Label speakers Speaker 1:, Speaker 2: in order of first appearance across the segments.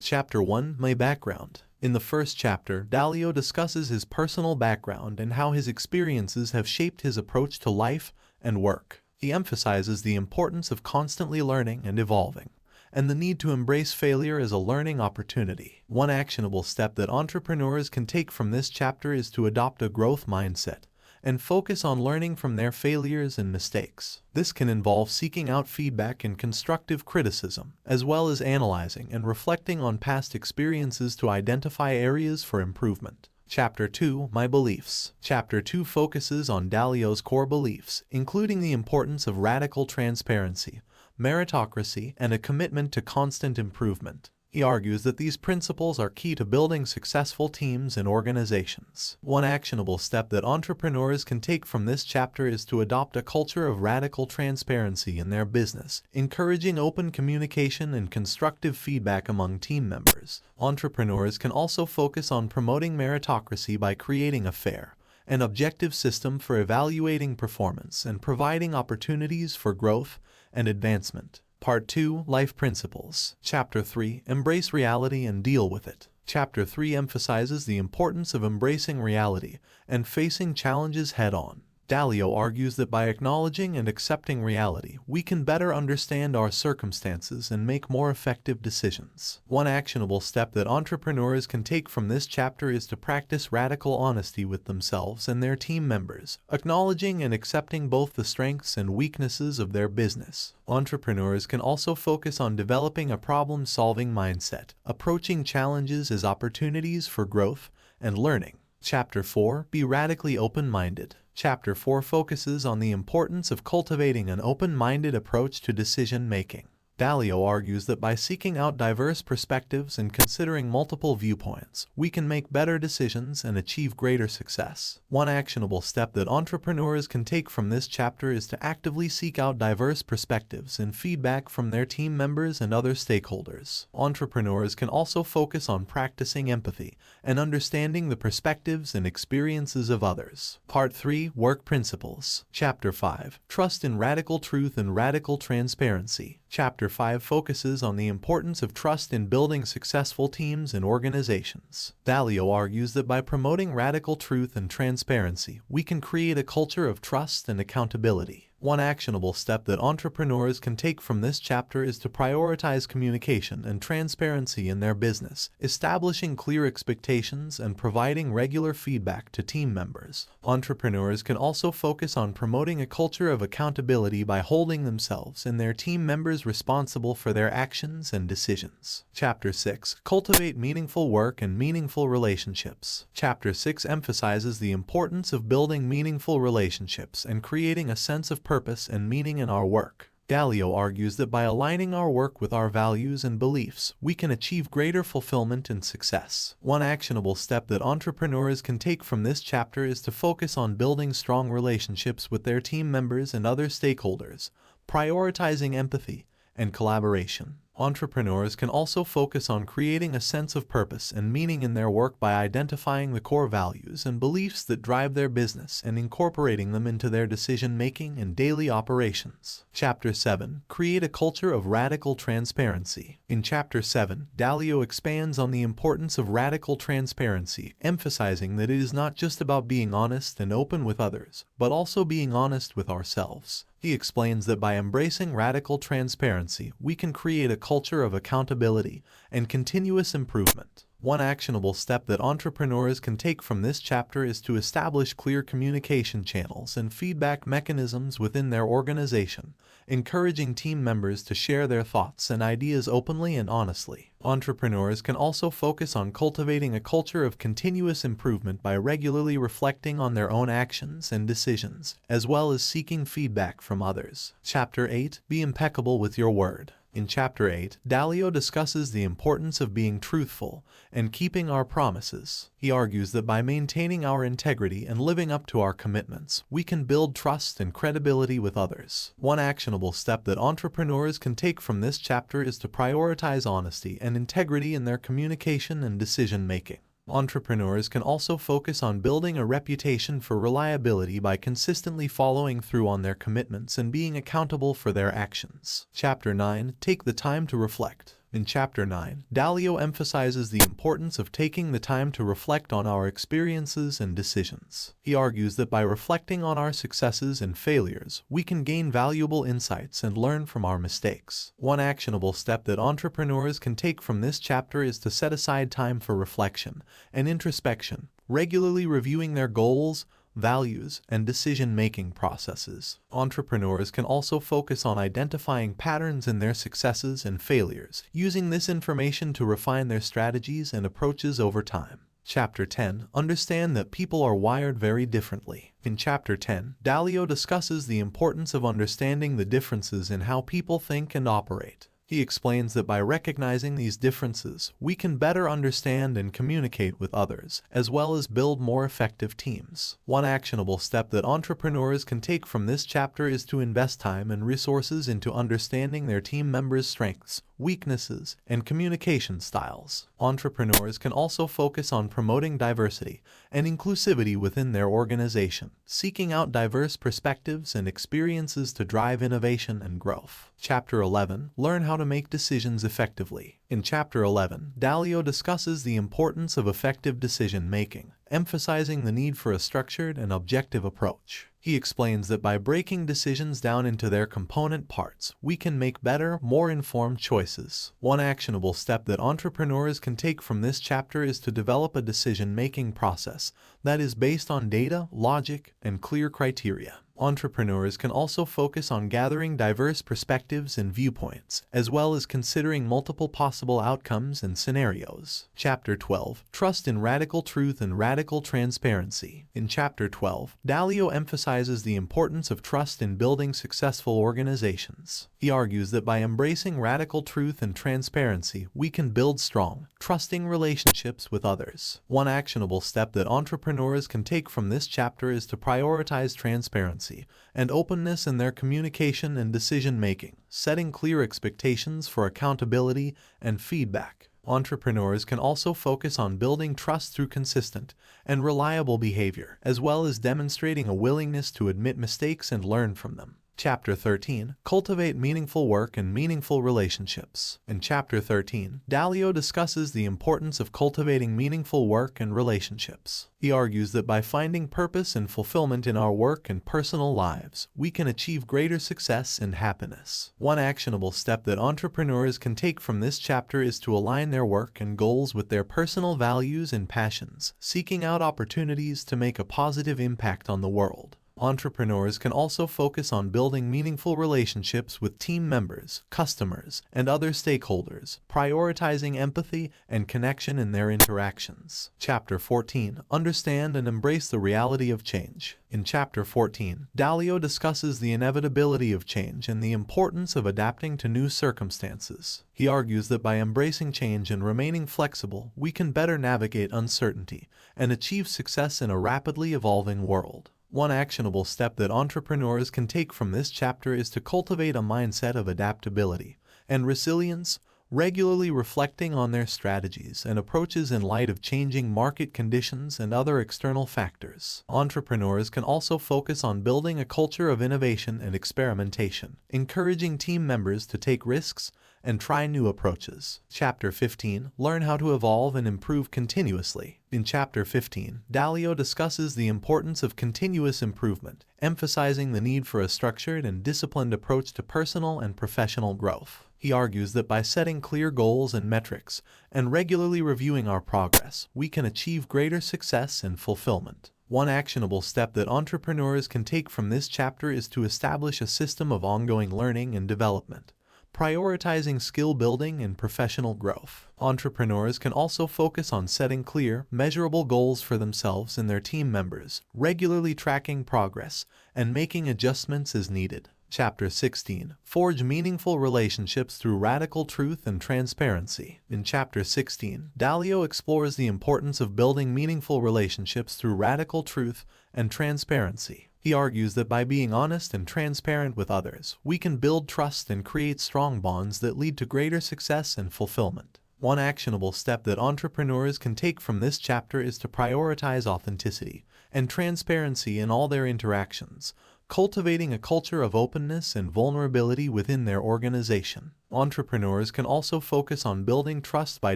Speaker 1: Chapter 1: My Background. In the first chapter, Dalio discusses his personal background and how his experiences have shaped his approach to life and work. He emphasizes the importance of constantly learning and evolving, and the need to embrace failure as a learning opportunity. One actionable step that entrepreneurs can take from this chapter is to adopt a growth mindset and focus on learning from their failures and mistakes. This can involve seeking out feedback and constructive criticism, as well as analyzing and reflecting on past experiences to identify areas for improvement. Chapter 2: My Beliefs. Chapter 2 focuses on Dalio's core beliefs, including the importance of radical transparency, meritocracy, and a commitment to constant improvement. He argues that these principles are key to building successful teams and organizations. One actionable step that entrepreneurs can take from this chapter is to adopt a culture of radical transparency in their business, encouraging open communication and constructive feedback among team members. Entrepreneurs can also focus on promoting meritocracy by creating a fair and objective system for evaluating performance and providing opportunities for growth and advancement. Part 2: Life Principles. Chapter 3: Embrace Reality and Deal with It. Chapter 3 emphasizes the importance of embracing reality and facing challenges head-on. Dalio argues that by acknowledging and accepting reality, we can better understand our circumstances and make more effective decisions. One actionable step that entrepreneurs can take from this chapter is to practice radical honesty with themselves and their team members, acknowledging and accepting both the strengths and weaknesses of their business. Entrepreneurs can also focus on developing a problem-solving mindset, approaching challenges as opportunities for growth and learning. Chapter 4: Be Radically Open-Minded. Chapter 4 focuses on the importance of cultivating an open-minded approach to decision-making. Dalio argues that by seeking out diverse perspectives and considering multiple viewpoints, we can make better decisions and achieve greater success. One actionable step that entrepreneurs can take from this chapter is to actively seek out diverse perspectives and feedback from their team members and other stakeholders. Entrepreneurs can also focus on practicing empathy and understanding the perspectives and experiences of others. Part 3: Work Principles. Chapter 5: Trust in Radical Truth and Radical Transparency. Chapter 5 focuses on the importance of trust in building successful teams and organizations. Dalio argues that by promoting radical truth and transparency, we can create a culture of trust and accountability. One actionable step that entrepreneurs can take from this chapter is to prioritize communication and transparency in their business, establishing clear expectations and providing regular feedback to team members. Entrepreneurs can also focus on promoting a culture of accountability by holding themselves and their team members responsible for their actions and decisions. Chapter 6: Cultivate Meaningful Work and Meaningful Relationships. Chapter 6 emphasizes the importance of building meaningful relationships and creating a sense of purpose and meaning in our work. Dalio argues that by aligning our work with our values and beliefs, we can achieve greater fulfillment and success. One actionable step that entrepreneurs can take from this chapter is to focus on building strong relationships with their team members and other stakeholders, prioritizing empathy and collaboration. Entrepreneurs can also focus on creating a sense of purpose and meaning in their work by identifying the core values and beliefs that drive their business and incorporating them into their decision-making and daily operations. Chapter 7: Create a Culture of Radical Transparency. In Chapter 7, Dalio expands on the importance of radical transparency, emphasizing that it is not just about being honest and open with others, but also being honest with ourselves. He explains that by embracing radical transparency, we can create a culture of accountability and continuous improvement. One actionable step that entrepreneurs can take from this chapter is to establish clear communication channels and feedback mechanisms within their organization, encouraging team members to share their thoughts and ideas openly and honestly. Entrepreneurs can also focus on cultivating a culture of continuous improvement by regularly reflecting on their own actions and decisions, as well as seeking feedback from others. Chapter 8: Be Impeccable with Your Word. In Chapter 8, Dalio discusses the importance of being truthful and keeping our promises. He argues that by maintaining our integrity and living up to our commitments, we can build trust and credibility with others. One actionable step that entrepreneurs can take from this chapter is to prioritize honesty and integrity in their communication and decision-making. Entrepreneurs can also focus on building a reputation for reliability by consistently following through on their commitments and being accountable for their actions. Chapter 9: Take the Time to Reflect. In Chapter 9, Dalio emphasizes the importance of taking the time to reflect on our experiences and decisions. He argues that by reflecting on our successes and failures, we can gain valuable insights and learn from our mistakes. One actionable step that entrepreneurs can take from this chapter is to set aside time for reflection and introspection, regularly reviewing their goals, values, and decision-making processes. Entrepreneurs can also focus on identifying patterns in their successes and failures, using this information to refine their strategies and approaches over time. Chapter 10. Understand that people are wired very differently. In Chapter 10, Dalio discusses the importance of understanding the differences in how people think and operate. He explains that by recognizing these differences, we can better understand and communicate with others, as well as build more effective teams. One actionable step that entrepreneurs can take from this chapter is to invest time and resources into understanding their team members' strengths, weaknesses, and communication styles. Entrepreneurs can also focus on promoting diversity and inclusivity within their organization, seeking out diverse perspectives and experiences to drive innovation and growth. Chapter 11. Learn how to make decisions effectively. In Chapter 11, Dalio discusses the importance of effective decision-making, emphasizing the need for a structured and objective approach. He explains that by breaking decisions down into their component parts, we can make better, more informed choices. One actionable step that entrepreneurs can take from this chapter is to develop a decision-making process that is based on data, logic, and clear criteria. Entrepreneurs can also focus on gathering diverse perspectives and viewpoints, as well as considering multiple possible outcomes and scenarios. Chapter 12. Trust in radical truth and radical transparency. In Chapter 12, Dalio emphasizes the importance of trust in building successful organizations. He argues that by embracing radical truth and transparency, we can build strong, trusting relationships with others. One actionable step that entrepreneurs can take from this chapter is to prioritize transparency and openness in their communication and decision-making, setting clear expectations for accountability and feedback. Entrepreneurs can also focus on building trust through consistent and reliable behavior, as well as demonstrating a willingness to admit mistakes and learn from them. Chapter 13. Cultivate meaningful work and meaningful relationships. In Chapter 13, Dalio discusses the importance of cultivating meaningful work and relationships. He argues that by finding purpose and fulfillment in our work and personal lives, we can achieve greater success and happiness. One actionable step that entrepreneurs can take from this chapter is to align their work and goals with their personal values and passions, seeking out opportunities to make a positive impact on the world. Entrepreneurs can also focus on building meaningful relationships with team members, customers, and other stakeholders, prioritizing empathy and connection in their interactions. Chapter 14. Understand and embrace the reality of change. In Chapter 14, Dalio discusses the inevitability of change and the importance of adapting to new circumstances. He argues that by embracing change and remaining flexible, we can better navigate uncertainty and achieve success in a rapidly evolving world. One actionable step that entrepreneurs can take from this chapter is to cultivate a mindset of adaptability and resilience, regularly reflecting on their strategies and approaches in light of changing market conditions and other external factors. Entrepreneurs can also focus on building a culture of innovation and experimentation, encouraging team members to take risks and try new approaches. Chapter 15. Learn how to evolve and improve continuously. In Chapter 15, Dalio discusses the importance of continuous improvement, emphasizing the need for a structured and disciplined approach to personal and professional growth. He argues that by setting clear goals and metrics and regularly reviewing our progress, we can achieve greater success and fulfillment. One actionable step that entrepreneurs can take from this chapter is to establish a system of ongoing learning and development, prioritizing skill building and professional growth. Entrepreneurs can also focus on setting clear, measurable goals for themselves and their team members, regularly tracking progress, and making adjustments as needed. Chapter 16. Forge meaningful relationships through radical truth and transparency. In Chapter 16, Dalio explores the importance of building meaningful relationships through radical truth and transparency. He argues that by being honest and transparent with others, we can build trust and create strong bonds that lead to greater success and fulfillment. One actionable step that entrepreneurs can take from this chapter is to prioritize authenticity and transparency in all their interactions, cultivating a culture of openness and vulnerability within their organization. Entrepreneurs can also focus on building trust by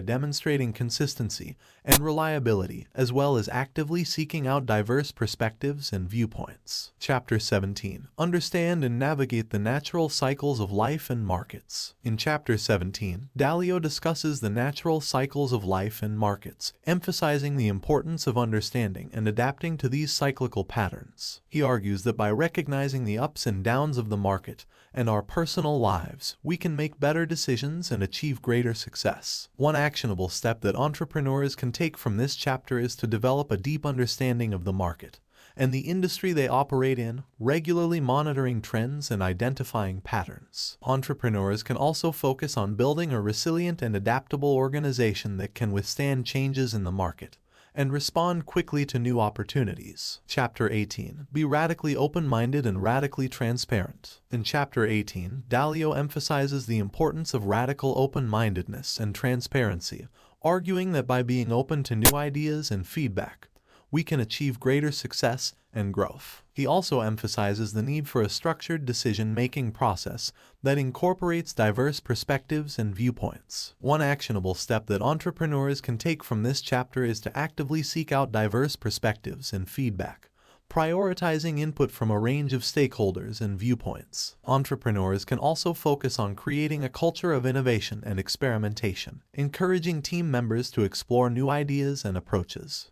Speaker 1: demonstrating consistency and reliability, as well as actively seeking out diverse perspectives and viewpoints. Chapter 17. Understand and navigate the natural cycles of life and markets. In Chapter 17, Dalio discusses the natural cycles of life and markets, emphasizing the importance of understanding and adapting to these cyclical patterns. He argues that by recognizing the ups and downs of the market and our personal lives, we can make better decisions and achieve greater success. One actionable step that entrepreneurs can take from this chapter is to develop a deep understanding of the market and the industry they operate in, regularly monitoring trends and identifying patterns. Entrepreneurs can also focus on building a resilient and adaptable organization that can withstand changes in the market and respond quickly to new opportunities. Chapter 18. Be radically open-minded and radically transparent. In Chapter 18, Dalio emphasizes the importance of radical open-mindedness and transparency, arguing that by being open to new ideas and feedback, we can achieve greater success and growth. He also emphasizes the need for a structured decision-making process that incorporates diverse perspectives and viewpoints. One actionable step that entrepreneurs can take from this chapter is to actively seek out diverse perspectives and feedback, prioritizing input from a range of stakeholders and viewpoints. Entrepreneurs can also focus on creating a culture of innovation and experimentation, encouraging team members to explore new ideas and approaches.